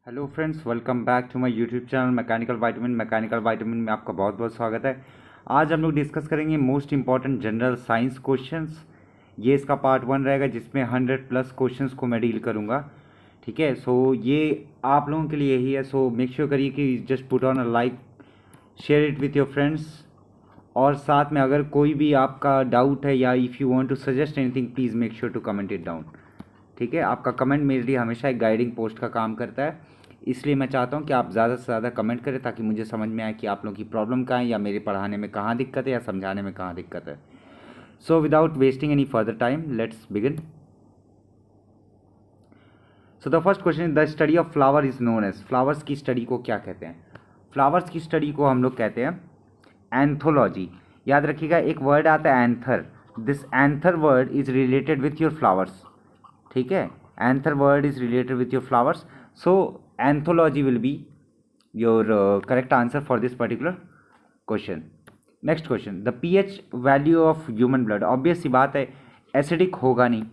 Hello friends, welcome back to my YouTube channel mechanical vitamin में आपका बहुत बहुत स्वागत है। आज हम लोग डिस्कस करेंगे most important general science questions. ये इसका पार्ट 1 रहेगा जिसमें 100+ क्वेश्चंस को मैं डील करूँगा। ठीक है, सो ये आप लोगों के लिए ही है। सो मेक श्योर करिए कि just put on a like, share it with your friends, और साथ में अगर कोई भी आपका डाउट है या if you want to suggest anything, please make sure to comment it down. ठीक है, आपका कमेंट मेरे लिए हमेशा एक गाइडिंग पोस्ट का काम करता है, इसलिए मैं चाहता हूँ कि आप ज़्यादा से ज़्यादा कमेंट करें ताकि मुझे समझ में आए कि आप लोगों की प्रॉब्लम कहाँ है, या मेरे पढ़ाने में कहाँ दिक्कत है, या समझाने में कहाँ दिक्कत है। So without wasting any further time, let's begin. So the first question is the study of flower is known as. Flowers की स्टडी को क्या कहते हैं? फ्लावर्स की स्टडी को हम लोग कहते हैं एंथोलॉजी। याद रखिएगा, एक वर्ड आता है anther. This anther word is related with your flowers. ठीक है, anther word is related with your flowers, so anthology will be your correct answer for this particular question. Next question, the pH value of human blood. Obvious सी बात है, acidic होगा नहीं,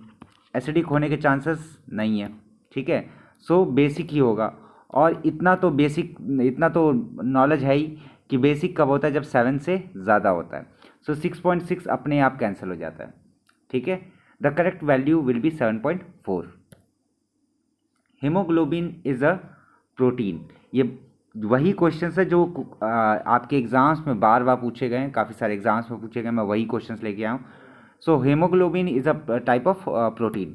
acidic होने के chances नहीं है। ठीक है, सो बेसिक ही होगा। और इतना तो नॉलेज है ही कि बेसिक कब होता है, जब 7 से ज़्यादा होता है। सो 6.6 अपने आप कैंसिल हो जाता है। ठीक है, the correct value will be 7.4। Haemoglobin is a protein. ये वही क्वेश्चन है जो आपके एग्जाम्स में बार बार पूछे गए हैं, काफ़ी सारे एग्जाम्स में पूछे गए, मैं वही क्वेश्चंस लेके आया हूँ। So haemoglobin is a type of protein.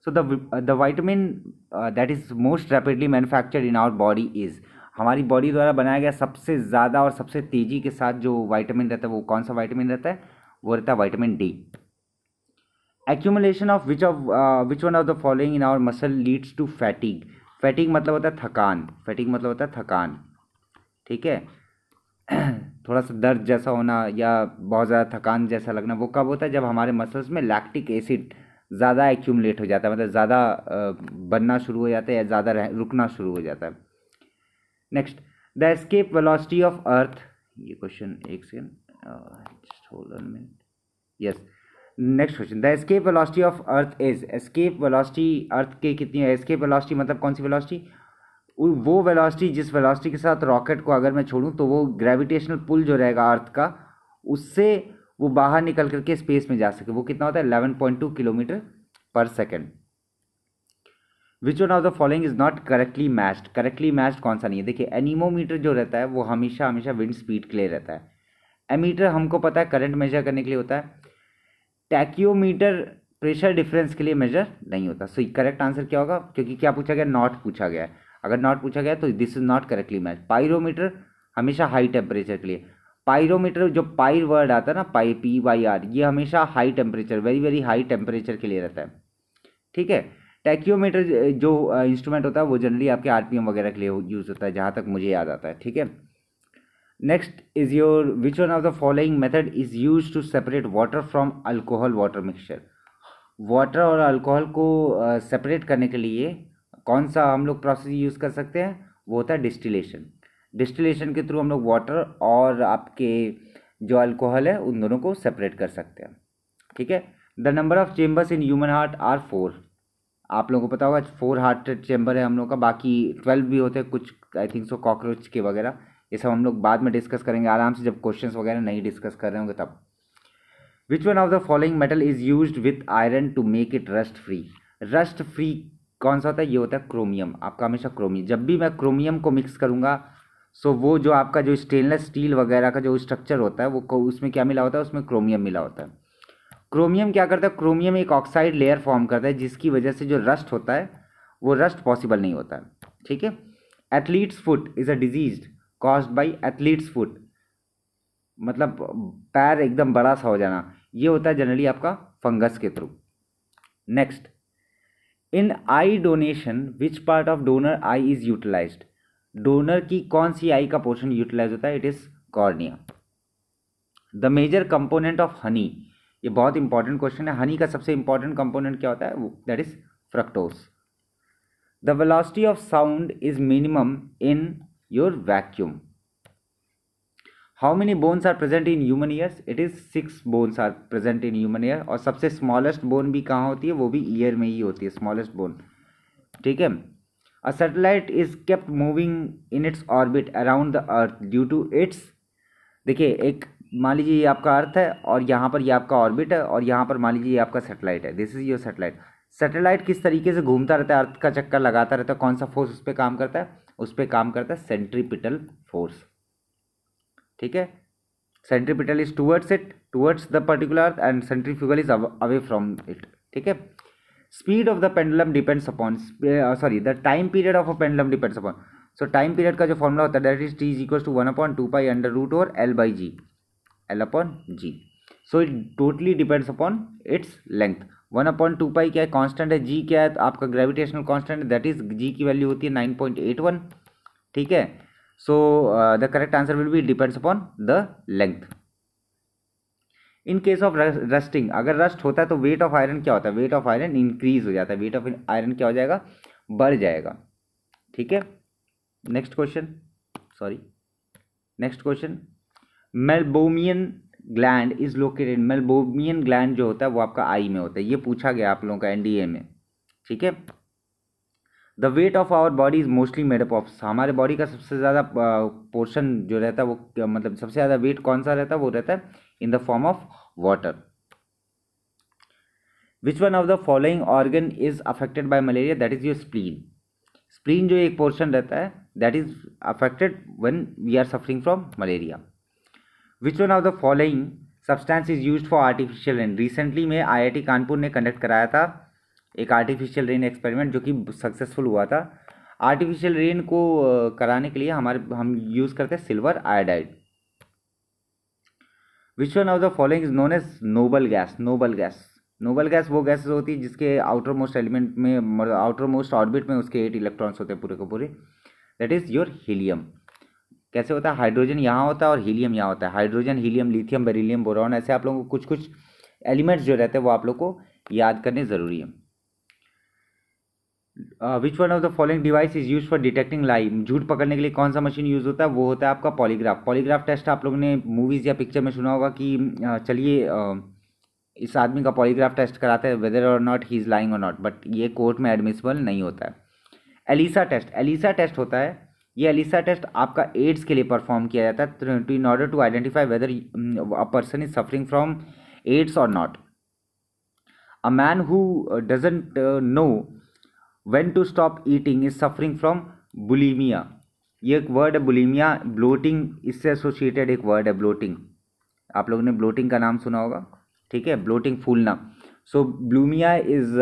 So the vitamin that is most rapidly manufactured in our body is. हमारी बॉडी द्वारा बनाया गया सबसे ज़्यादा और सबसे तेज़ी के साथ जो वाइटामिन रहता है, वो कौन सा वाइटामिन रहता है? वो रहता है vitamin D. Accumulation of which one of the following in our muscle leads to fatigue. Fatigue मतलब होता है थकान। फैटिग मतलब होता है थकान। ठीक है, थोड़ा सा दर्द जैसा होना या बहुत ज़्यादा थकान जैसा लगना, वो कब होता है? जब हमारे मसल्स में लैक्टिक एसिड ज़्यादा एक्यूमुलेट हो जाता है, मतलब ज़्यादा बनना शुरू हो जाता है या ज़्यादा रुकना शुरू हो जाता है। Next, the escape velocity of earth. ये क्वेश्चन एक second, hold on minute. Yes, next question, the escape velocity of earth is. Escape velocity earth के कितनी है? एस्केप वेलोसिटी मतलब कौन सी वेलोसिटी? वो वेलोसिटी जिस वेलोसिटी के साथ रॉकेट को अगर मैं छोड़ूं तो वो ग्रेविटेशनल पुल जो रहेगा अर्थ का, उससे वो बाहर निकल करके स्पेस में जा सके। वो कितना होता है? 11.2 किलोमीटर पर second. Which one of the following is not correctly matched. Correctly matched कौन सा नहीं है? देखिए, एनीमोमीटर जो रहता है वो हमेशा हमेशा विंड स्पीड के लिए रहता है। एमीटर हमको पता है करंट मेजर करने के लिए होता है। टैक्योमीटर प्रेशर डिफरेंस के लिए मेजर नहीं होता। सो करेक्ट आंसर क्या होगा? क्योंकि क्या पूछा गया? नॉट पूछा गया है। अगर नॉट पूछा गया तो this is not correctly match. Pyrometer हमेशा हाई टेम्परेचर के लिए। पायरोमीटर जो पायर वर्ड आता है ना, PYR, ये हमेशा high temperature, very very high temperature के लिए रहता है। ठीक है, टैक्योमीटर जो इंस्ट्रूमेंट होता है वो जनरली आपके RPM वगैरह के लिए यूज़ होता है, जहाँ तक मुझे याद आता है। ठीक है, next is your which one of the following method is use to separate water from alcohol water mixture. Water और अल्कोहल को सेपरेट करने के लिए कौन सा हम लोग प्रोसेस यूज़ कर सकते हैं? वो होता है डिस्टिलेशन। डिस्टिलेशन के थ्रू हम लोग वाटर और आपके जो अल्कोहल है उन दोनों को सेपरेट कर सकते हैं। ठीक है, the number of chambers in human heart are 4। आप लोगों को पता होगा 4 हार्ट चेम्बर है हम लोग का, बाकी 12 भी होते हैं कुछ, आई थिंक सो कॉकरोच के वगैरह। ये सब हम लोग बाद में डिस्कस करेंगे आराम से, जब क्वेश्चंस वगैरह नहीं डिस्कस कर रहे होंगे तब। Which one of the following metal is used with iron to make it rust free. Rust free कौन सा होता है? ये होता है क्रोमियम। आपका हमेशा क्रोमियम, जब भी मैं क्रोमियम को मिक्स करूँगा, सो वो जो आपका जो स्टेनलेस स्टील वगैरह का जो स्ट्रक्चर होता है, वो उसमें क्या मिला होता है? उसमें क्रोमियम मिला होता है। क्रोमियम क्या करता है? क्रोमियम एक ऑक्साइड लेयर फॉर्म करता है, जिसकी वजह से जो रस्ट होता है वो रस्ट पॉसिबल नहीं होता है। ठीक है, athletes foot is a disease caused by athletes foot, मतलब पैर एकदम बड़ा सा हो जाना, ये होता है जनरली आपका फंगस के थ्रू। Next, in eye donation which part of donor eye is utilised. Donor की कौन सी आई का पोर्शन यूटिलाइज होता है? It is cornea. The major component of honey, ये बहुत इंपॉर्टेंट क्वेश्चन है। हनी का सबसे इंपॉर्टेंट कंपोनेंट क्या होता है? That is fructose. The velocity of sound is minimum in your vacuum. How many bones are present in human ears? It is 6 bones are present in human ear. और सबसे smallest bone भी कहाँ होती है? वो भी ईयर में ही होती है, स्मॉलेस्ट बोन। ठीक है, a satellite is kept moving in its orbit around the earth due to its, देखिए एक मान लीजिए ये आपका अर्थ है और यहाँ पर ये आपका ऑर्बिट है और यहाँ पर मान लीजिए ये आपका सैटेलाइट है, this is your satellite. Satellite किस तरीके से घूमता रहता है, अर्थ का चक्कर लगाता रहता है, कौन सा फोर्स उस पर काम करता है, उस पर काम करता है सेंट्रीपिटल फोर्स, ठीक है। Centripetal is towards it, towards the particular earth and centrifugal is away from it, ठीक है। Speed of the pendulum depends upon, sorry the time period of a pendulum depends upon, so time period का जो formula होता है that is T is equal to 1/2 pi under root over L by G, L upon G. So it totally depends upon its length. 1/2 pi क्या है, constant है, जी क्या है, तो आपका ग्रेविटेशनल कांस्टेंट है, दैट इज जी की वैल्यू होती है 9.81, ठीक है। So the correct answer will B depends upon the length. In case of rusting, अगर रस्ट होता है तो वेट ऑफ आयरन क्या होता है, वेट ऑफ आयरन इंक्रीज हो जाता है, वेट ऑफ आयरन क्या हो जाएगा, बढ़ जाएगा, ठीक है। Next question, sorry next question, meibomian gland is located, meibomian gland जो होता है वो आपका आई में होता है, ये पूछा गया आप लोगों का एनडीए में, ठीक है। The weight of our body is mostly made up of, हमारे बॉडी का सबसे ज़्यादा पोर्शन जो रहता है वो मतलब सबसे ज़्यादा वेट कौन सा रहता है, वो रहता है in the form of water. Which one of the following organ is affected by malaria, that is your spleen. Spleen जो एक पोर्शन रहता है that is affected when we are suffering from malaria. Which one of the following substance is used for artificial rain, recently में IIT Kanpur ने conduct कराया था एक artificial rain experiment जो कि सक्सेसफुल हुआ था। आर्टिफिशियल रेन को कराने के लिए हम यूज़ करते हैं silver iodide. Which one of the following is known as noble gas, noble gas, noble gas वो गैसेस होती है जिसके आउटर मोस्ट एलिमेंट में, आउटर मोस्ट ऑर्बिट में उसके 8 इलेक्ट्रॉन्स होते हैं पूरे के पूरे, दैट इज योर हीलियम। कैसे होता है, हाइड्रोजन यहाँ होता है और हीलियम यहाँ होता है, hydrogen, helium, lithium, beryllium, boron, ऐसे आप लोगों को कुछ कुछ एलिमेंट्स जो रहते हैं वो आप लोग को याद करने ज़रूरी है। Which one of the following device is use for detecting lie, झूठ पकड़ने के लिए कौन सा मशीन यूज होता है, वो होता है आपका पॉलीग्राफ। पॉलीग्राफ टेस्ट आप लोगों ने मूवीज़ या पिक्चर में सुना होगा कि चलिए इस आदमी का पॉलीग्राफ टेस्ट कराते हैं वेदर और नॉट ही इज़ लाइंग और नॉट, बट ये कोर्ट में एडमिसिबल नहीं होता है। एलिसा टेस्ट, एलिसा टेस्ट होता है, ये एलिसा टेस्ट आपका एड्स के लिए परफॉर्म किया जाता है in order to identify whether a person is suffering from AIDS और not. A man who doesn't know when to stop eating is suffering from bulimia, ये एक वर्ड है बुलीमिया, ब्लोटिंग इससे एसोसिएटेड एक वर्ड है ब्लोटिंग, आप लोगों ने ब्लोटिंग का नाम सुना होगा, ठीक है, ब्लोटिंग फूलना। So bulimia is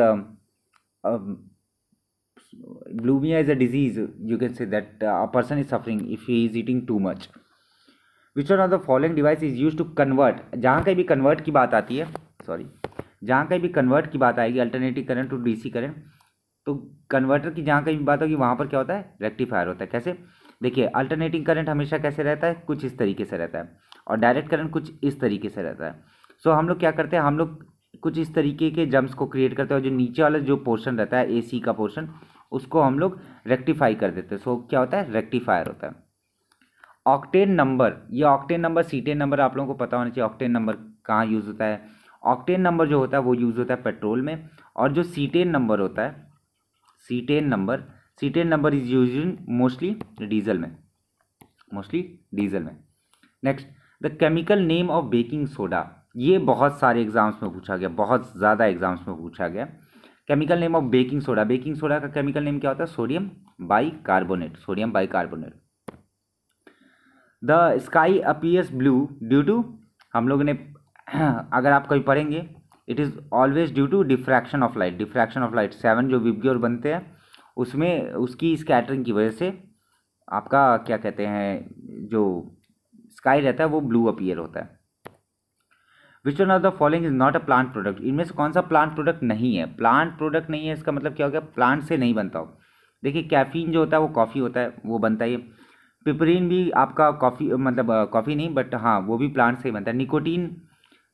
a disease, you can say that a person is suffering if he is eating too much. Which one of the following device is use to convert, जहाँ कहीं भी कन्वर्ट की बात आती है, sorry जहाँ कहीं भी कन्वर्ट की बात आएगी alternative current to DC current, तो कन्वर्टर की जहाँ कहीं भी बात होगी वहाँ पर क्या होता है, रेक्टिफायर होता है। कैसे, देखिए अल्टरनेटिंग करंट हमेशा कैसे रहता है, कुछ इस तरीके से रहता है, और डायरेक्ट करंट कुछ इस तरीके से रहता है। सो हम लोग क्या करते हैं, हम लोग कुछ इस तरीके के जम्प्स को क्रिएट करते हैं और जो नीचे वाला जो पोर्शन रहता है एसी का पोर्शन उसको हम लोग रेक्टिफाई कर देते हैं। सो क्या होता है, रेक्टिफायर होता है। ऑक्टेन नंबर, ये ऑक्टेन नंबर सीटेन नंबर आप लोगों को पता होना चाहिए, ऑक्टेन नंबर कहाँ यूज़ होता है। ऑक्टेन नंबर जो होता है वो यूज़ होता है पेट्रोल में, और जो सीटेन नंबर होता है, cetane number is use mostly diesel में, मोस्टली डीजल में। Next, the chemical name of baking soda, ये बहुत सारे एग्जाम्स में पूछा गया, बहुत ज़्यादा एग्जाम्स में पूछा गया। Chemical name of baking soda, baking soda का केमिकल नेम क्या होता है, sodium bicarbonate, sodium bicarbonate. The sky appears blue due to, हम लोगों ने अगर आप कहीं पढ़ेंगे, it is always due to diffraction of light, diffraction of light 7 जो विबग्योर बनते हैं उसमें उसकी स्कैटरिंग की वजह से आपका क्या कहते हैं जो स्काई रहता है वो ब्लू अपीयर होता है। Which one of the following is not a plant product, इनमें से कौन सा प्लांट प्रोडक्ट नहीं है, प्लांट प्रोडक्ट नहीं है इसका मतलब क्या हो गया, प्लांट से नहीं बनता हो। देखिए कैफीन जो होता है वो कॉफ़ी होता है, वो बनता है। पिपरीन भी आपका कॉफ़ी मतलब कॉफ़ी नहीं बट हाँ वो भी प्लांट से ही बनता है।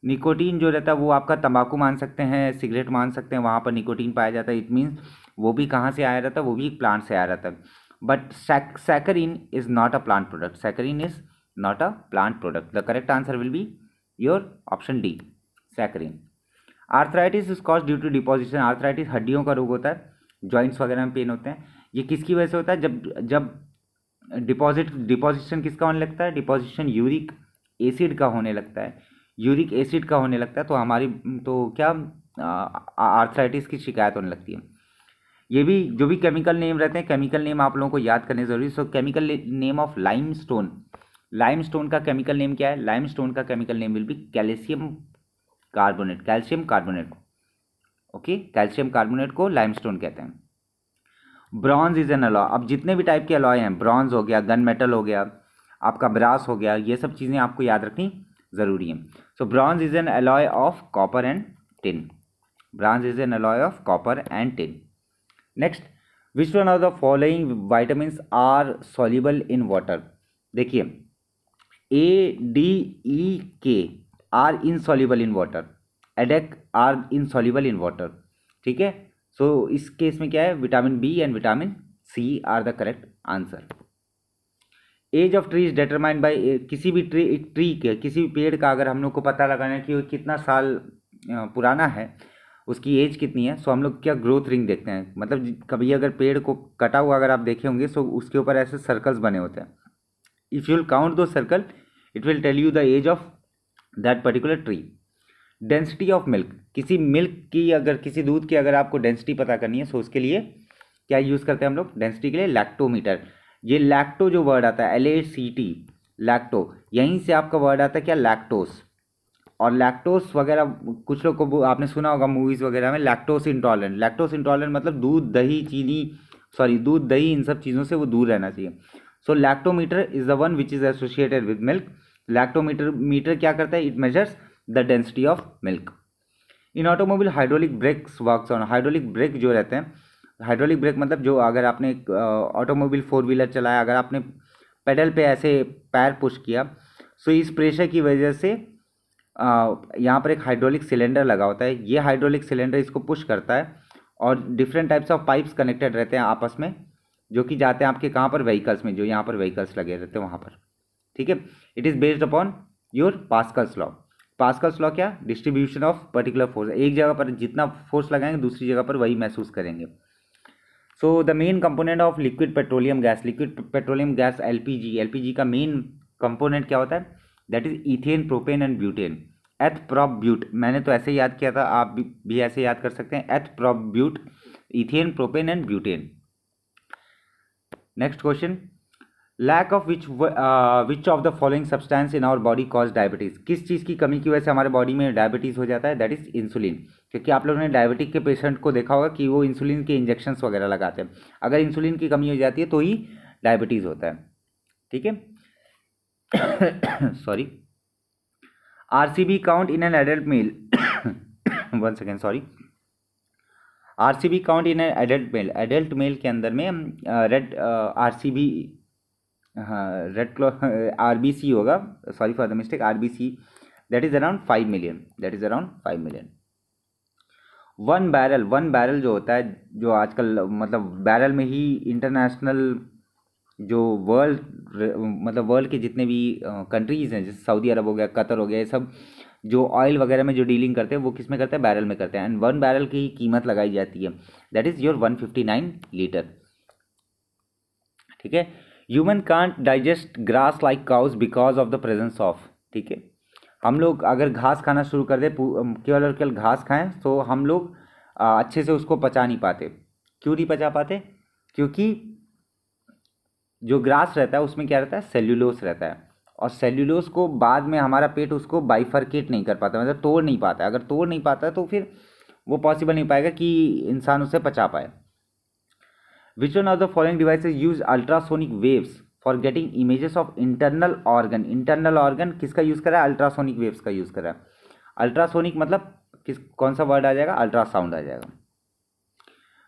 निकोटीन जो रहता है वो आपका तंबाकू मान सकते हैं, सिगरेट मान सकते हैं, वहाँ पर निकोटीन पाया जाता है, इट मीन्स वो भी कहाँ से आया रहता है, वो भी एक प्लांट से आया रहता है। But saccharin is not a plant product, saccharin is not a plant product. The correct answer will be your option D, saccharin. Arthritis is cause due to deposition, arthritis हड्डियों का रोग होता है, जॉइंट्स वगैरह में पेन होते हैं। ये किसकी वजह से होता है? जब जब डिपोजिशन किसका होने लगता है? डिपोजिशन यूरिक एसिड का होने लगता है। यूरिक एसिड का होने लगता है तो हमारी तो क्या आर्थराइटिस की शिकायत होने लगती है। ये भी जो भी केमिकल नेम रहते हैं, केमिकल नेम आप लोगों को याद करने जरूरी। सो chemical name of limestone, limestone का केमिकल नेम क्या है? लाइमस्टोन का chemical name will be calcium carbonate, calcium carbonate. Okay, calcium carbonate को लाइमस्टोन कहते हैं। Bronze is an alloy. अब जितने भी टाइप के अलॉय हैं, ब्रॉन्ज हो गया, गन मेटल हो गया, आपका ब्रास हो गया, ये सब चीज़ें आपको याद रखनी ज़रूरी है। So bronze is an alloy of copper and tin. Bronze is an alloy of copper and tin. Next, which one of the following vitamins are soluble in water? देखिए, A D E K are insoluble in water, ADEK are insoluble in water. ठीक है, सो इस case में क्या है? Vitamin B and vitamin C are the correct answer. Age of tree is determined by, किसी भी ट्री के, किसी भी पेड़ का अगर हम लोग को पता लगाना है कि वो कितना साल पुराना है, उसकी एज कितनी है, सो हम लोग क्या ग्रोथ रिंग देखते हैं। मतलब कभी अगर पेड़ को कटा हुआ अगर आप देखे होंगे तो उसके ऊपर ऐसे सर्कल्स बने होते हैं। इफ़ यू विल काउंट दो circle, it will tell you the age of that particular tree. Density of milk, किसी मिल्क की अगर, किसी दूध की अगर आपको डेंसिटी पता करनी है, सो उसके लिए क्या यूज़ करते हैं हम लोग डेंसिटी के लिए? लैक्टोमीटर। ये लैक्टो जो वर्ड आता है, LACT, लैक्टो, यहीं से आपका वर्ड आता है क्या? लैक्टोस। और लैक्टोस वगैरह कुछ लोग को आपने सुना होगा मूवीज़ वगैरह में, लैक्टोस इंटॉलरेंट। लैक्टोस इंटॉलरेंट मतलब दूध, दही, चीनी, सॉरी दूध, दही, इन सब चीज़ों से वो दूर रहना चाहिए। So lactometer is the one which is associated with milk. Lactometer क्या करता है? It measures the density of milk. In automobile hydraulic brakes works on, hydraulic brake जो रहते हैं, हाइड्रोलिक ब्रेक मतलब जो अगर आपने ऑटोमोबाइल 4 व्हीलर चलाया, अगर आपने पेडल पे ऐसे पैर पुश किया, सो इस प्रेशर की वजह से यहाँ पर एक हाइड्रोलिक सिलेंडर लगा होता है। ये हाइड्रोलिक सिलेंडर इसको पुश करता है और different types of pipes connected रहते हैं आपस में, जो कि जाते हैं आपके कहाँ पर? व्हीकल्स में, जो यहाँ पर व्हीकल्स लगे रहते हैं वहाँ पर। ठीक है, it is based upon your Pascal's law. Pascal's law क्या? Distribution of particular force. एक जगह पर जितना फोर्स लगाएंगे दूसरी जगह पर वही महसूस करेंगे। So the main component of liquid petroleum gas, liquid petroleum gas LPG का मेन कंपोनेंट क्या होता है? That is ethane, propane and butane. एथ प्रोप ब्यूट, मैंने तो ऐसे याद किया था, आप भी ऐसे याद कर सकते हैं। Eth prop bute, ethane, propane and butane. Next question, lack of which of the following substance in our body cause diabetes? किस चीज़ की कमी की वजह से हमारे बॉडी में डायबिटीज़ हो जाता है? That is insulin. क्योंकि आप लोगों ने डायबिटिक के पेशेंट को देखा होगा कि वो इंसुलिन के इंजेक्शंस वगैरह लगाते हैं। अगर इंसुलिन की कमी हो जाती है तो ही डायबिटीज़ होता है। ठीक है, sorry. RCB count in an adult mail, one second, sorry. RCB count in an adult mail, adult mail के अंदर में रेड RCB, हाँ रेड क्लॉ RBC होगा, sorry for the mistake, RBC, that is around 5 million, that is around 5 million. One barrel जो होता है, जो आजकल मतलब बैरल में ही इंटरनेशनल जो वर्ल्ड के जितने भी कंट्रीज़ हैं, जैसे सऊदी अरब हो गया, कतर हो गया, ये सब जो ऑयल वगैरह में जो डीलिंग करते हैं वो किस में करते हैं? बैरल में करते हैं। एंड वन बैरल की कीमत लगाई जाती है, दैट इज़ योर 159 लीटर। ठीक है, human can't digest grass like cows because of the presence of. ठीक है, हम लोग अगर घास खाना शुरू कर दे, केवल और केवल घास खाएं, तो हम लोग अच्छे से उसको पचा नहीं पाते। क्यों नहीं पचा पाते? क्योंकि जो ग्रास रहता है उसमें क्या रहता है? सेल्यूलोस रहता है, और सेल्यूलोस को बाद में हमारा पेट उसको बाइफरकेट नहीं कर पाता, मतलब तोड़ नहीं पाता। अगर तोड़ नहीं पाता है तो फिर वो पॉसिबल नहीं पाएगा कि इंसान उसे पचा पाए। विच one of the following devices use ultrasonic waves for getting images of internal organ? Internal organ किसका यूज़ करा है? अल्ट्रासोनिक वेव्स का यूज़ करा है। अल्ट्रासोनिक मतलब कौन सा वर्ड आ जाएगा? अल्ट्रासाउंड आ जाएगा।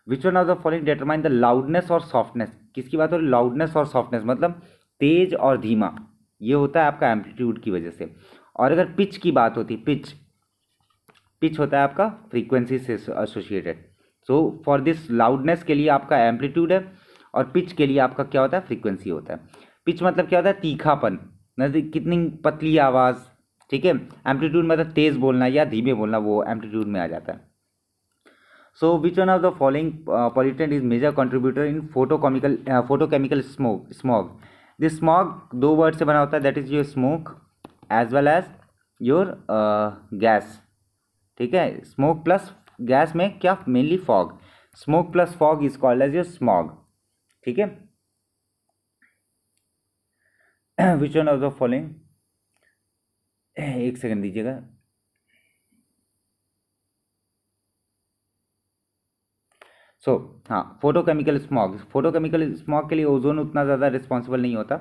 विच one of the following determine the loudness और सॉफ्टनेस? किसकी बात हो रही? लाउडनेस और सॉफ्टनेस मतलब तेज और धीमा, ये होता है आपका एम्पलीट्यूड की वजह से। और अगर पिच की बात होती, पिच होता है आपका फ्रीक्वेंसी से associated. So for this loudness के लिए आपका एम्पलीट्यूड है, और पिच के लिए आपका क्या होता है? फ्रीक्वेंसी होता है। पिच मतलब क्या होता है? तीखापन, मतलब कितनी पतली आवाज़। ठीक है, एम्पलीट्यूड मतलब तेज़ बोलना या धीमे बोलना, वो एम्पलीट्यूड में आ जाता है। So which one of the following pollutant is major contributor in photochemical smog. This smog दो वर्ड से बना होता है, that is your smoke as well as your gas. ठीक है, स्मोक प्लस गैस में क्या, mainly fog. Smoke plus fog is called as your smog. ठीक है, which one of the following, एक सेकंड दीजिएगा। हाँ, फोटोकेमिकल स्मॉग के लिए ओजोन उतना ज़्यादा रिस्पॉन्सिबल नहीं होता।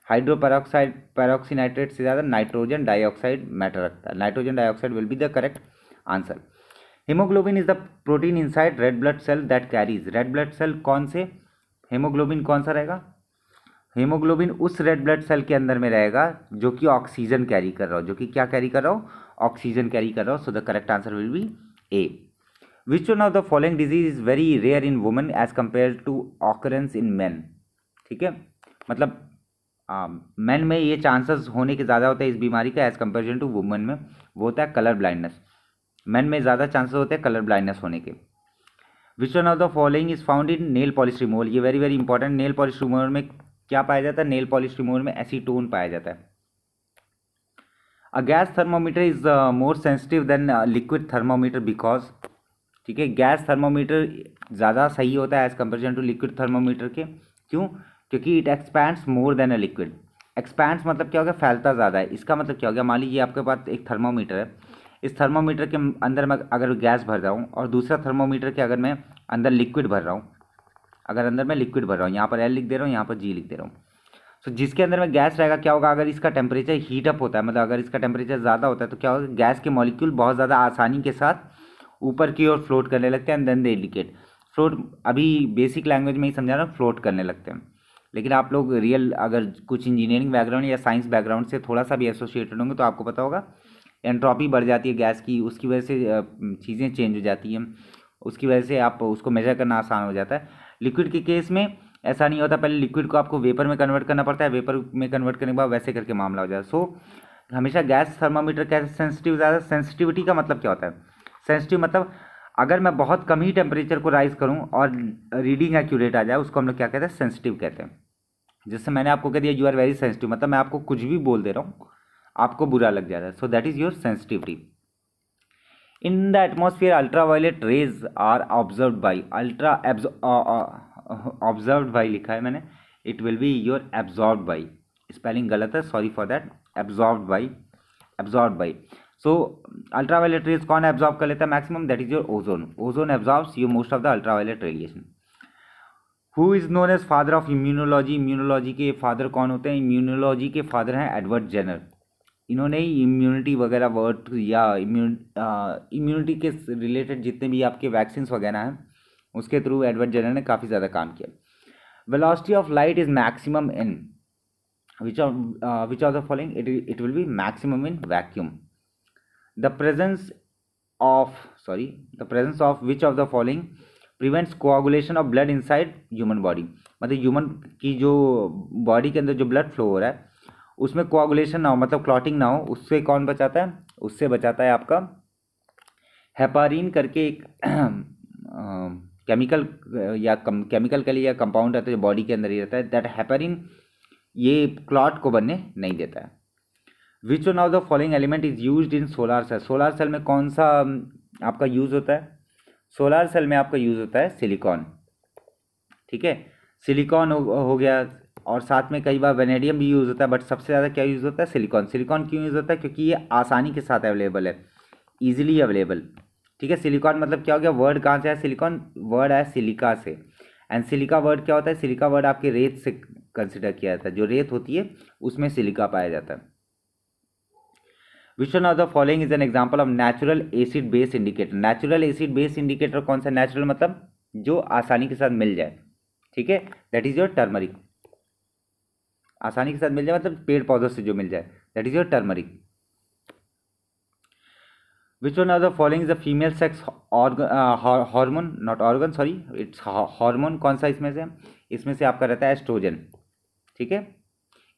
हाइड्रोपेरोक्साइड पेरोक्सीनाइट्रेट से ज़्यादा नाइट्रोजन डाइऑक्साइड मैटर रखता है। Nitrogen dioxide will be the correct answer. Haemoglobin is the protein inside red blood cell that carries. Red blood cell कौन से, हीमोग्लोबिन कौन सा रहेगा? हीमोग्लोबिन उस रेड ब्लड सेल के अंदर में रहेगा जो कि ऑक्सीजन कैरी कर रहा हो, जो कि क्या कैरी कर रहा हो, ऑक्सीजन कैरी कर रहा हो। So the correct answer will be A. Which one of the following disease is very rare in women as compare to occurrence in man. ठीक है, मतलब मैन में ये चांसेस होने के ज़्यादा होते हैं इस बीमारी का एज कम्पेरिजन टू वुमेन में, वो होता है कलर ब्लाइंडनेस। मैन में ज़्यादा चांसेस होते हैं कलर ब्लाइंडनेस होने के। Which one of the following is found in nail polish removal. ये very very important. Nail polish removal में क्या पाया जाता है? नेल पॉलिश रिमूवल में एसीटोन पाया जाता है। A gas thermometer is more sensitive than liquid thermometer because. ठीक है, गैस थर्मोमीटर ज़्यादा सही होता है as comparison to liquid thermometer के। क्यों? क्योंकि it expands more than a liquid. Expands मतलब क्या हो गया, फैलता ज़्यादा है। इसका मतलब क्या हो गया, मान लीजिए आपके पास एक थर्मोमीटर है, इस थर्मोमीटर के अंदर मैं अगर गैस भर रहा हूँ और दूसरा थर्मोमीटर के अगर मैं अंदर लिक्विड भर रहा हूँ, अगर अंदर मैं लिक्विड भर रहा हूँ, यहाँ पर एल लिख दे रहा हूँ, यहाँ पर जी लिख दे रहा हूँ। तो जिसके अंदर में गैस रहेगा क्या होगा, अगर इसका टेम्परेचर हीट अप होता है, मतलब अगर इसका टेम्परेचर ज़्यादा होता है तो क्या होगा, गैस के मॉलिक्यूल बहुत ज़्यादा आसानी के साथ ऊपर की ओर फ्लोट करने लगते हैं and then they indicate. Float अभी बेसिक लैंग्वेज में ही समझा रहा हूँ, फ्लोट करने लगते हैं। लेकिन आप लोग रियल अगर कुछ इंजीनियरिंग बैकग्राउंड या साइंस बैकग्राउंड से थोड़ा सा भी एसोसिएटेड होंगे तो आपको पता होगा एंट्रोपी बढ़ जाती है गैस की, उसकी वजह से चीज़ें चेंज हो जाती हैं, उसकी वजह से आप उसको मेजर करना आसान हो जाता है। लिक्विड के केस में ऐसा नहीं होता, पहले लिक्विड को आपको वेपर में कन्वर्ट करना पड़ता है, वेपर में कन्वर्ट करने के बाद वैसे करके मामला हो जाता है। सो हमेशा गैस थर्मामीटर कैसे सेंसिटिव, ज़्यादा सेंसिटिविटी का मतलब क्या होता है, सेंसिटिव मतलब अगर मैं बहुत कम ही टेम्परेचर को राइज करूं और रीडिंग एक्यूरेट आ जाए उसको हम लोग क्या कहते हैं, सेंसिटिव कहते हैं। जैसे मैंने आपको कह दिया यू आर वेरी सेंसिटिव, मतलब मैं आपको कुछ भी बोल दे रहा हूँ आपको बुरा लग जा रहा है, so that is your sensitivity. In the atmosphere ultraviolet rays are observed by, observed by लिखा है मैंने, it will be your absorbed by, spelling गलत है, sorry for that, absorbed by. So ultraviolet rays कौन एब्जॉर्ब कर लेता है maximum, that is your ozone. Ozone absorbs you most of the ultraviolet radiation. Who is known as father of immunology, immunology के father कौन होते हैं, immunology के father हैं एडवर्ड जेनर। इन्होंने ही इम्यूनिटी वगैरह वर्ड या इम्यूनिटी के रिलेटेड जितने भी आपके वैक्सीन वगैरह हैं उसके थ्रू एडवर्ड जेनर ने काफ़ी ज़्यादा काम किया। Velocity of light is maximum in which of the following, it will B maximum in vacuum. The presence of which of the following prevents coagulation of blood inside human body. मतलब human की जो body के अंदर जो blood flow हो रहा है उसमें कोआगुलेशन ना हो, मतलब क्लॉटिंग ना हो, उससे कौन बचाता है, उससे बचाता है आपका हेपारिन करके एक केमिकल या केमिकल के लिए या कंपाउंड रहता है जो बॉडी के अंदर ही रहता है, दैट हेपारिन ये क्लॉट को बनने नहीं देता है। Which one of the following element is used in solar cell. Solar cell में कौन सा आपका यूज होता है, सोलार सेल में आपका यूज होता है सिलिकॉन। ठीक है, सिलिकॉन हो गया, और साथ में कई बार वेनेडियम भी यूज़ होता है, बट सबसे ज़्यादा क्या यूज़ होता है, सिलिकॉन। सिलिकॉन क्यों यूज़ होता है, क्योंकि ये आसानी के साथ अवेलेबल है, ईजिली अवेलेबल। ठीक है, सिलिकॉन मतलब क्या हो गया, वर्ड कहाँ से है, सिलिकॉन वर्ड है सिलिका से, एंड सिलिका वर्ड क्या होता है, सिलिका वर्ड आपके रेत से कंसिडर किया जाता है, जो रेत होती है उसमें सिलिका पाया जाता है। Which one of the following is an example of natural acid base indicator. Natural acid base indicator कौन सा, नेचुरल मतलब जो आसानी के साथ मिल जाए। ठीक है, दैट इज योर टर्मरिक। आसानी के साथ मिल जाए मतलब पेड़ पौधों से जो मिल जाए, that is your turmeric. Which one of the following is the female sex hormone, not organ, sorry it's hormone. कौन सा इसमें से, इसमें से आपका रहता है एस्ट्रोजन। ठीक है,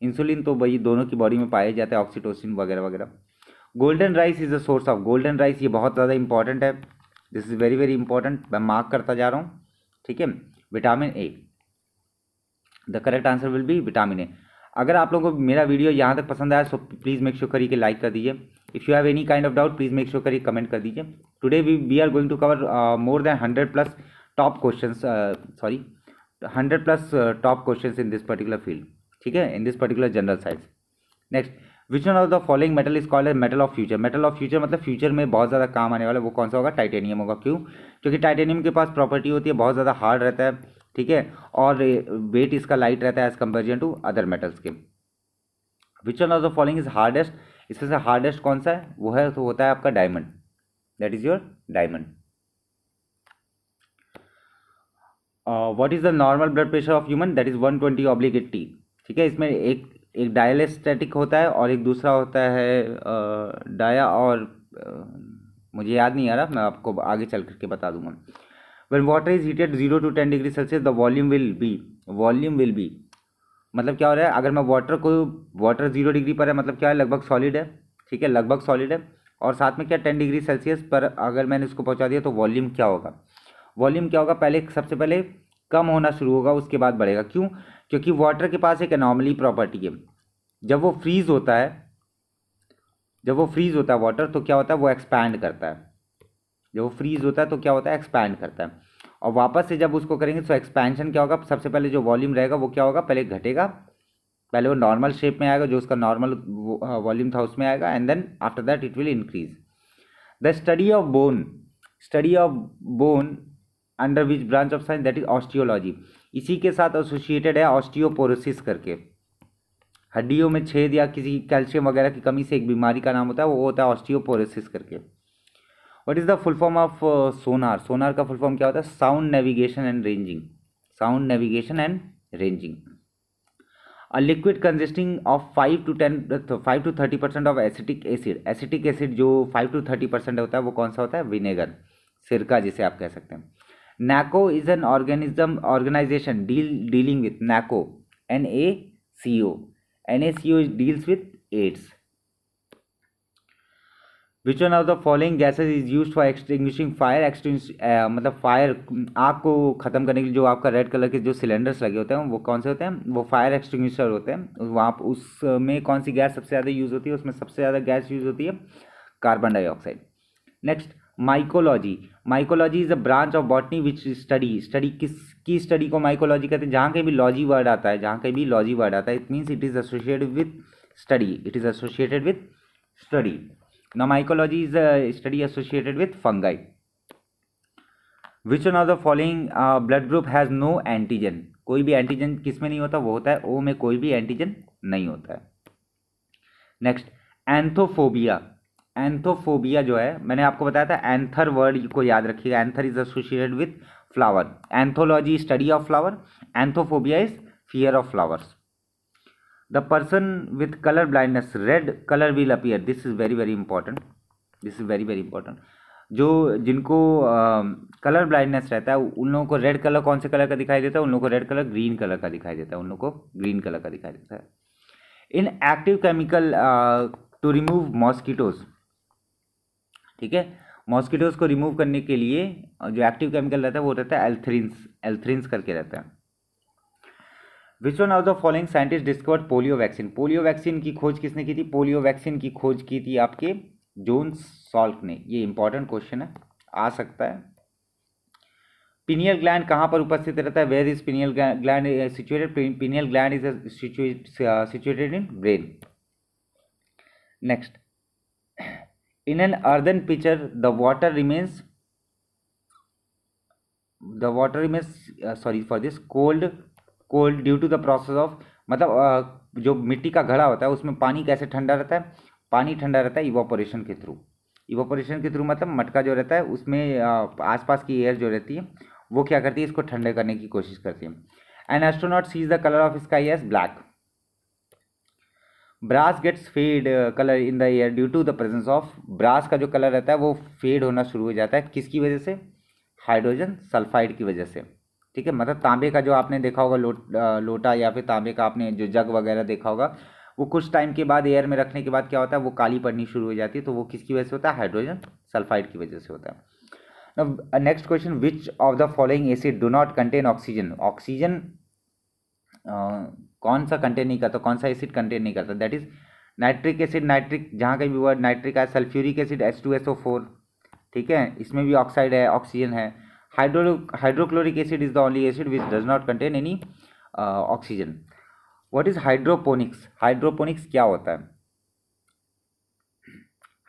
इंसुलिन तो भाई दोनों की बॉडी में पाए जाते हैं, ऑक्सीटोसिन वगैरह वगैरह। Golden rice is the source of, golden rice ये बहुत ज़्यादा इंपॉर्टेंट है, this is very very important, मैं मार्क करता जा रहा हूँ, ठीक है। Vitamin A, the correct answer will B vitamin A. अगर आप लोगों को मेरा वीडियो यहाँ तक पसंद आया सो प्लीज़ मेक श्योर करिए कि लाइक कर दीजिए। If you have any kind of doubt please make sure करिए कमेंट कर दीजिए। Today we are going to cover more than 100 plus top questions, 100 plus top questions in this particular field, ठीक है, in this particular general science. Next, which one of the following metal is called as metal of future. Metal of future मतलब future में बहुत ज़्यादा काम आने वाला, वो कौन सा होगा? टाइटेनियम होगा। क्यों? क्योंकि टाइटेनियम के पास प्रॉपर्टी होती है बहुत ज़्यादा हार्ड रहता है, ठीक है, और वेट इसका लाइट रहता है as comparison to other metals के। Which one of the following is hardest, इसमें से हार्डेस्ट कौन सा है? वो है तो होता है आपका diamond, that is your diamond. What is the normal blood pressure of human? That is 120/80, ठीक है। इसमें एक डायलेस्टैटिक होता है और एक दूसरा होता है डाया, और मुझे याद नहीं आ रहा, मैं आपको आगे चल करके बता दूंगा। When water is heated 0 to 10 degree Celsius the volume will be, मतलब क्या हो रहा है? अगर मैं वाटर 0 डिग्री पर है मतलब क्या है? लगभग सॉलिड है, ठीक है, लगभग सॉलिड है। और साथ में क्या 10 डिग्री सेल्सियस पर अगर मैंने इसको पहुंचा दिया तो वॉल्यूम क्या होगा? वॉल्यूम क्या होगा? पहले सबसे पहले कम होना शुरू होगा, उसके बाद बढ़ेगा। क्यों? क्योंकि वाटर के पास एक एनॉमली प्रॉपर्टी है। जब वो फ्रीज होता है वाटर, तो क्या होता है? वो एक्सपैंड करता है। जब वो फ्रीज होता है तो क्या होता है? एक्सपैंड करता है। और वापस से जब उसको करेंगे तो एक्सपेंशन क्या होगा? सबसे पहले जो वॉल्यूम रहेगा वो क्या होगा? पहले घटेगा, पहले वो नॉर्मल शेप में आएगा, जो उसका नॉर्मल वॉल्यूम था उसमें आएगा, and then after that it will increase. The study of bone under which branch of science? That is osteology. इसी के साथ एसोसिएटेड है ऑस्टियोपोरोसिस करके, हड्डियों में छेद या किसी कैल्शियम वगैरह की कमी से एक बीमारी का नाम होता है, वो होता है ऑस्टियोपोरोसिस करके। What is the full form of sonar? Sonar का फुल फॉर्म क्या होता है? Sound navigation and ranging. A liquid consisting of 5 to 30% of acetic acid जो 5 to 30% होता है वो कौन सा होता है? विनेगर, सिरका जिसे आप कह सकते हैं। NACO is an organisation dealing with NACO NaCO deals with AIDS. Which one of the following gases is use for extinguishing fire? मतलब फायर, आग को खत्म करने के लिए जो आपका रेड कलर के जो सिलेंडर्स लगे होते हैं वो कौन से होते हैं? वो फायर एक्सटिंग्विशर होते हैं। वहाँ उसमें कौन सी गैस सबसे ज़्यादा यूज़ होती है? उसमें सबसे ज़्यादा गैस यूज़ होती है carbon dioxide. Next, mycology is a branch of botany which study किसकी स्टडी को माइकोलॉजी कहते हैं? जहाँ कहीं भी लॉजी वर्ड आता है, it means it is associated with study. Now mycology is a study associated with fungi. Which one of the following blood group has no antigen? कोई भी एंटीजन किस में नहीं होता? वो होता है O में, कोई भी एंटीजन नहीं होता है। नेक्स्ट, एंथोफोबिया जो है, मैंने आपको बताया था एंथर वर्ड को याद रखिएगा। Anther is associated with flower, anthology study of flower, anthophobia is fear of flowers. The person with color blindness, red color will appear. This is very very important. जो जिनको कलर ब्लाइंडनेस रहता है उन लोगों को रेड कलर कौन से colour का दिखाई देता है? उन लोगों को रेड कलर ग्रीन कलर का दिखाई देता है। In active chemical to remove mosquitoes, ठीक है, मॉस्किटोज को रिमूव करने के लिए जो एक्टिव केमिकल रहता है वो रहता है एल्थ्रिन्स करके रहता है। Which one of the following scientist discovered polio vaccine? Polio vaccine की खोज किसने की थी? पोलियो वैक्सीन की खोज की थी आपके जॉन सॉल्क ने। ये इंपॉर्टेंट क्वेश्चन है, आ सकता है। पिनियल ग्लैंड कहाँ पर उपस्थित रहता है? Where is pineal gland situated? Pineal gland is situated in brain. Next, in an earthen pitcher the water remains cold due to the process of, मतलब जो मिट्टी का घड़ा होता है उसमें पानी कैसे ठंडा रहता है? पानी ठंडा रहता है इवापोरेशन के थ्रू। मतलब मटका जो रहता है उसमें आसपास की एयर जो रहती है वो क्या करती है? इसको ठंडे करने की कोशिश करती है। An astronaut sees the colour of sky as black. Brass gets fade colour in the air due to the presence of, brass का जो कलर रहता है वो फेड होना शुरू हो जाता है किसकी वजह से? हाइड्रोजन सल्फाइड की वजह से, ठीक है। मतलब तांबे का जो आपने देखा होगा लोटा या फिर तांबे का आपने जो जग वगैरह देखा होगा, वो कुछ टाइम के बाद एयर में रखने के बाद क्या होता है? वो काली पड़नी शुरू हो जाती है, तो वो किसकी वजह से होता है? हाइड्रोजन सल्फाइड की वजह से होता है। Next question, which of the following acid do not contain oxygen? Oxygen कौन सा कंटेन नहीं करता, कौन सा एसिड कंटेन नहीं करता? That is nitric acid. Nitric जहाँ कहीं भी वर्ड नाइट्रिक आया, सल्फ्यूरिक एसिड H2SO4, ठीक है, इसमें भी ऑक्साइड है, ऑक्सीजन है। Hydrochloric acid is the only acid which does not contain any oxygen. What is hydroponics? Hydroponics क्या होता है?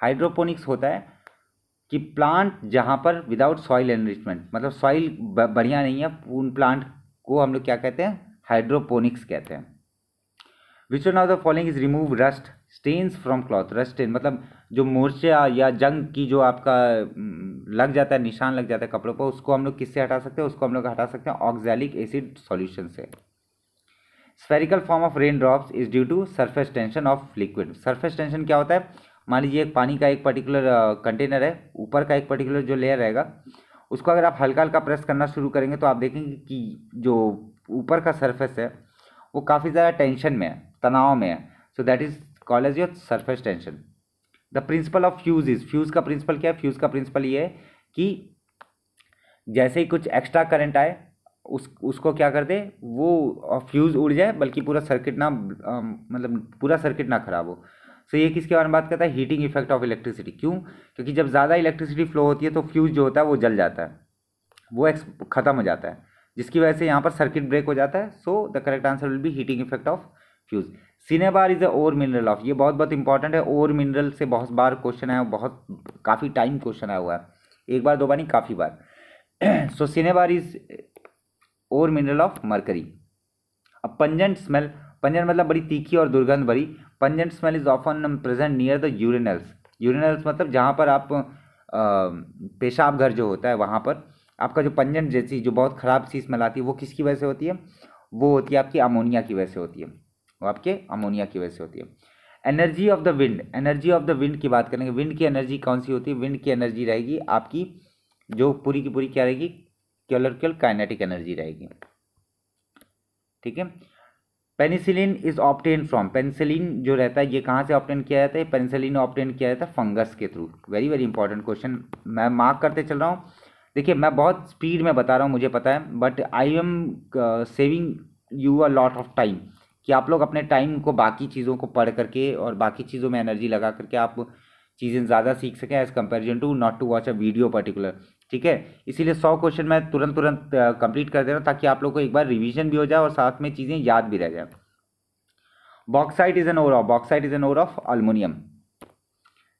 हाइड्रोपोनिक्स होता है कि प्लांट जहाँ पर विदाउट सॉइल एनरिचमेंट, मतलब सॉइल बढ़िया नहीं है, उन प्लांट को हम लोग क्या कहते हैं? हाइड्रोपोनिक्स कहते हैं। Which one of the following is remove rust stains from cloth? Rust stain मतलब जो मोर्चा या जंग की जो आपका लग जाता है, निशान लग जाता है कपड़ों पर, उसको हम लोग किससे हटा सकते हैं? उसको हम लोग हटा सकते हैं ऑक्सैलिक एसिड सॉल्यूशन से। Spherical form of rain drops is due to surface tension of liquid. Surface tension क्या होता है? मान लीजिए एक पानी का एक पर्टिकुलर कंटेनर है, ऊपर का एक पर्टिकुलर जो लेयर रहेगा, उसको अगर आप हल्का हल्का प्रेस करना शुरू करेंगे तो आप देखेंगे कि जो ऊपर का सरफेस है वो काफ़ी ज़्यादा टेंशन में है, तनाव में है। So that is called as your surface tension. The principle of fuse is, fuse का प्रिंसिपल क्या है? फ्यूज का प्रिंसिपल ये है कि जैसे ही कुछ एक्स्ट्रा करंट आए उसको क्या कर दे, वो फ्यूज उड़ जाए, बल्कि पूरा सर्किट ना मतलब पूरा सर्किट ना खराब हो। सो ये किसके बारे में बात करता है? Heating effect of electricity. क्यों? क्योंकि जब ज़्यादा इलेक्ट्रिसिटी फ्लो होती है तो फ्यूज जो होता है वो जल जाता है, वो खत्म हो जाता है, जिसकी वजह से यहाँ पर सर्किट ब्रेक हो जाता है। So the correct answer will be heating effect of fuse. Cinnabar is a ore mineral of, ये बहुत बहुत इंपॉर्टेंट है। ओर मिनरल से बहुत बार क्वेश्चन आया, बहुत काफ़ी टाइम क्वेश्चन आया हुआ है, एक बार दो बार नहीं, काफ़ी बार। So cinnabar is ore mineral of mercury. अब पंजेंट स्मेल, पंजेंट मतलब बड़ी तीखी और दुर्गंध भरी। Pungent smell is often present near the urinals. Urinals मतलब जहाँ पर आप पेशाब घर जो होता है वहाँ पर आपका जो पंजेंट जैसी जो बहुत ख़राब सी स्मेल आती है, वो किसकी वजह से होती है? वो होती है आपकी अमोनिया की वजह से होती है, वो आपके अमोनिया की वजह से होती है। Energy of the wind, energy of the wind की बात करेंगे। विंड की एनर्जी कौन सी होती है? विंड की एनर्जी रहेगी आपकी जो पूरी की पूरी क्या रहेगी? कैलोरिकल काइनेटिक एनर्जी रहेगी, ठीक है। Penicillin is obtain from, penicillin जो रहता है ये कहाँ से ऑब्टेन किया जाता है? पेनिसिलिन ऑब्टेन किया जाता है फंगस के through. Very very important question, मैं मार्क करते चल रहा हूँ। देखिए मैं बहुत स्पीड में बता रहा हूँ, मुझे पता है, but I am saving you a lot of time, कि आप लोग अपने टाइम को बाकी चीज़ों को पढ़ करके और बाकी चीज़ों में एनर्जी लगा करके आप चीज़ें ज़्यादा सीख सकें as comparison to not to watch a video particular, ठीक है। इसीलिए 100 क्वेश्चन मैं तुरंत कंप्लीट कर दे रहा हूँ ताकि आप लोग को एक बार रिवीजन भी हो जाए और साथ में चीज़ें याद भी रह जाए। Bauxite is an ore of, bauxite is an ore of aluminium.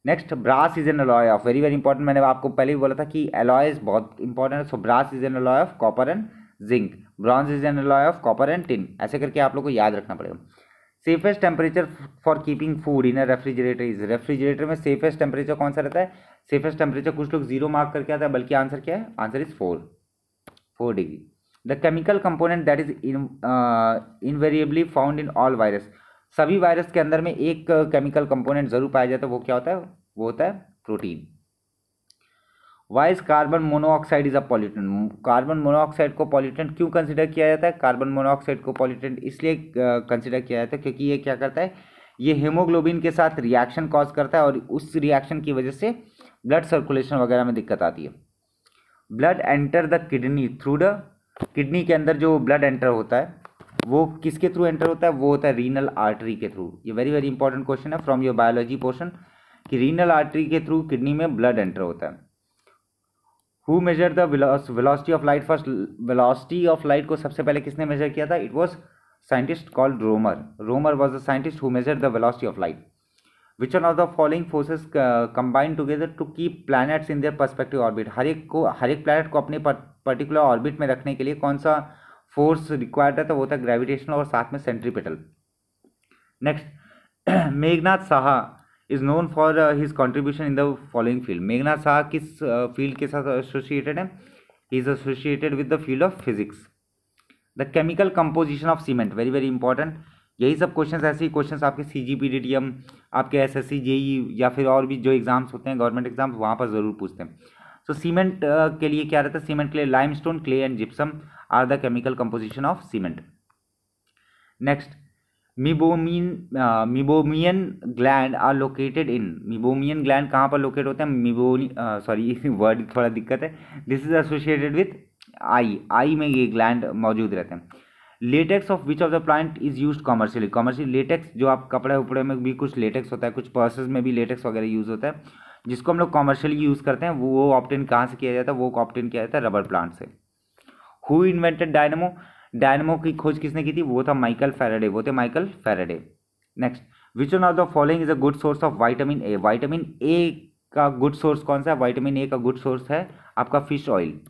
Next, brass is an alloy of, very very important, मैंने आपको पहले भी बोला था कि अलॉयज बहुत इंपॉर्टेंट है। So brass is an alloy of copper and zinc, bronze is an alloy of copper and tin. ऐसे करके आप लोग को याद रखना पड़ेगा। Safest temperature for keeping food in a refrigerator is, refrigerator में सेफेस्ट टेम्परेचर कौन सा रहता है? सेफेस्ट टेम्परेचर कुछ लोग 0 मार्क करके आता है, बल्कि आंसर क्या है? Answer is 4 degree. The chemical component that is invariably found in all virus, सभी वायरस के अंदर में एक केमिकल कंपोनेंट जरूर पाया जाता है, वो क्या होता है? वो होता है protein. Why is carbon monoxide is a pollutant, carbon monoxide को पॉल्यूटेंट क्यों कंसिडर किया जाता है? कार्बन मोनोऑक्साइड को पॉल्यूटेंट इसलिए कंसिडर किया जाता है क्योंकि ये क्या करता है? ये हीमोग्लोबिन के साथ रिएक्शन कॉज करता है और उस रिएक्शन की वजह से ब्लड सर्कुलेशन वगैरह में दिक्कत आती है। Blood enter the kidney through the, kidney के अंदर जो ब्लड एंटर होता है वो किसके थ्रू एंटर होता है? वो होता है रीनल आर्टरी के थ्रू। ये वेरी वेरी इंपॉर्टेंट क्वेश्चन है फ्रॉम योर बायोलॉजी पोर्शन कि रीनल आर्टरी के थ्रू किडनी में ब्लड एंटर होता है। Who measure the velocity of light? First velocity of light को सबसे पहले किसने मेजर किया था? It was scientist called Romer. Romer was the scientist who measure the velocity of light. Which one of the following forces combine together to keep planets in their perspective orbit? हर एक planet को अपने particular orbit में रखने के लिए कौन सा फोर्स रिक्वायर्ड है? तो वो होता है ग्रेविटेशनल और साथ में centripetal. Next, Meghnath Saha is known for his contribution in the following field. Meghnath Saha किस फील्ड के साथ एसोसिएटेड है? He is associated with the field of physics. The chemical composition of cement, very very important, यही सब क्वेश्चंस, ऐसे ही क्वेश्चंस आपके CGPDTM, आपके SSC JEE या फिर और भी जो एग्जाम्स होते हैं गवर्नमेंट एग्जाम्स, वहाँ पर ज़रूर पूछते हैं। सो सीमेंट के लिए क्या रहता है? सीमेंट के लिए limestone, clay and gypsum are the chemical composition of cement. Next, meibomian gland are located in, meibomian gland कहाँ पर लोकेट होते हैं, मीबोनी सॉरी वर्ड थोड़ा दिक्कत है, this is associated with I में ये ग्लैंड मौजूद रहते हैं। Latex of which of the plant is used commercially, commercial latex जो आप कपड़े उपड़े में भी कुछ लेटेक्स होता है, कुछ पर्सेस में भी लेटेक्स वगैरह यूज़ होता है, जिसको हम लोग कमर्शियली यूज़ करते हैं, वो ऑप्टेन कहाँ से किया जाता है, वो ऑप्टेन किया जाता है रबर प्लांट से। हु इन्वेंटेड डायनेमो, डायनेमो की खोज किसने की थी, वो था माइकल फैराडे, वो थे Michael Faraday. Next, which one of the following is a good source of vitamin A, vitamin A का गुड सोर्स कौन सा है, विटामिन ए का गुड सोर्स है आपका फिश ऑयल,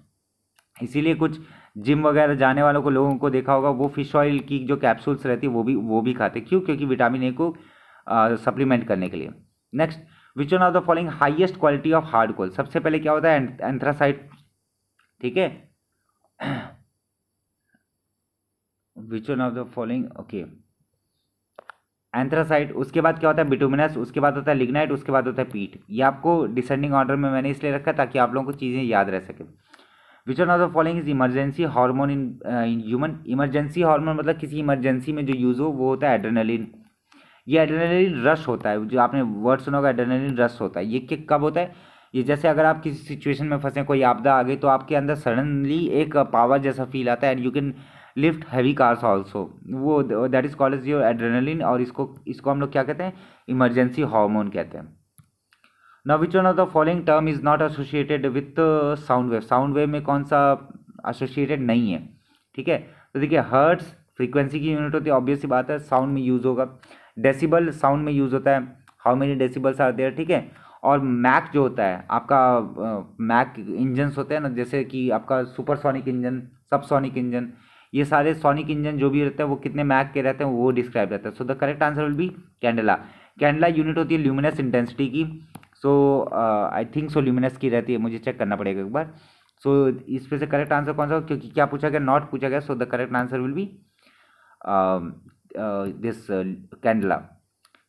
इसीलिए कुछ जिम वगैरह जाने वालों को लोगों को देखा होगा वो फिश ऑयल की जो कैप्सूल्स रहती है वो भी खाते, क्यों, क्योंकि विटामिन ए को सप्लीमेंट करने के लिए। Next, which one of the following highest quality of hard coal, सबसे पहले क्या होता है एंथ्रासाइट, ठीक है, which one of the following, okay, anthracite, उसके बाद क्या होता है बिटुमिनस, उसके बाद होता है लिग्नाइट, उसके बाद होता है पीट। ये आपको डिसेंडिंग ऑर्डर में मैंने इसलिए रखा ताकि आप लोगों को चीज़ें याद रह सके। विच one of the following is emergency hormone in human, emergency hormone मतलब किसी इमरजेंसी में जो यूज़ हो वो होता है एड्रेनलिन। ये एड्रेनलिन रश होता है, जो आपने वर्ड सुना होगा एड्रेनलिन रश होता है, ये कब होता है, ये जैसे अगर आप किसी सिचुएशन में फंसे, कोई आपदा आ गई तो आपके अंदर सडनली एक पावर जैसा फील आता है and you can lift heavy cars also, वो that is called as your adrenaline, और इसको हम लोग क्या कहते हैं, इमरजेंसी हार्मोन कहते हैं। Now which one of the following term is not associated with sound wave, sound wave में कौन सा एसोसिएटेड नहीं है, ठीक है, तो देखिए हर्ट्स फ्रीक्वेंसी की यूनिट होती है, ऑब्वियस सी बात है साउंड में यूज़ होगा, डेसिबल साउंड में यूज़ होता है, how many decibels are there, ठीक है, और मैक जो होता है आपका मैक इंजन्स होते हैं ना, जैसे कि आपका सुपरसोनिक इंजन, सबसोनिक इंजन, ये सारे सोनिक इंजन जो भी रहते हैं वो कितने मैक के रहते हैं वो डिस्क्राइब रहता है। So the correct answer will B candela. Candela unit होती है ल्यूमिनस इंटेंसिटी की, सो आई थिंक सो ल्यूमिनस की रहती है, मुझे चेक करना पड़ेगा एक बार। सो इस पे से करेक्ट आंसर कौन सा, क्योंकि क्या पूछा गया, नॉट पूछा गया, सो the correct answer will B this candela.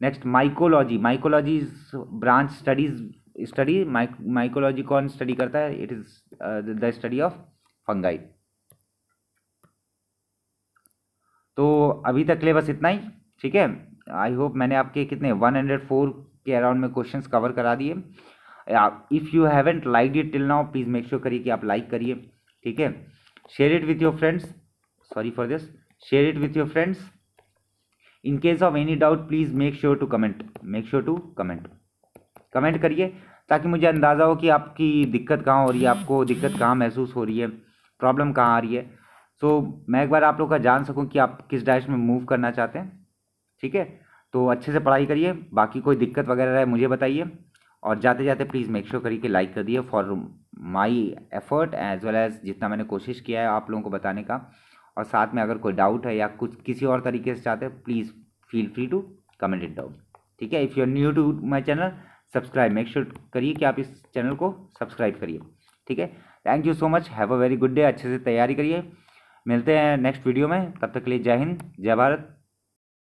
Next, mycology, mycology is branch study mycology कौन स्टडी करता है, it is the study of fungi. तो अभी तक ले बस इतना ही, ठीक है, आई होप मैंने आपके कितने 104 के अराउंड में क्वेश्चंस कवर करा दिए। If you haven't like it till now please make sure करिए कि आप लाइक करिए, ठीक है, share it with your friends, sorry for this, share it with your friends. In case of any doubt please make sure to comment, comment करिए ताकि मुझे अंदाज़ा हो कि आपकी दिक्कत कहाँ हो रही है, आपको दिक्कत कहाँ महसूस हो रही है, प्रॉब्लम कहाँ आ रही है, सो मैं एक बार आप लोग का जान सकूं कि आप किस डायरेक्शन में मूव करना चाहते हैं, ठीक है, तो अच्छे से पढ़ाई करिए, बाकी कोई दिक्कत वगैरह रहे मुझे बताइए, और जाते जाते प्लीज़ मेक श्योर करिए कि लाइक कर दिए for my effort as well as जितना मैंने कोशिश किया है आप लोगों को बताने का, और साथ में अगर कोई डाउट है या कुछ किसी और तरीके से चाहते हैं please feel free to comment it down, ठीक है। If you are new to my channel subscribe, make sure करिए कि आप इस चैनल को सब्सक्राइब करिए, ठीक है। Thank you so much, have a very good day, अच्छे से तैयारी करिए, मिलते हैं नेक्स्ट वीडियो में, तब तक के लिए जय हिंद, जय भारत।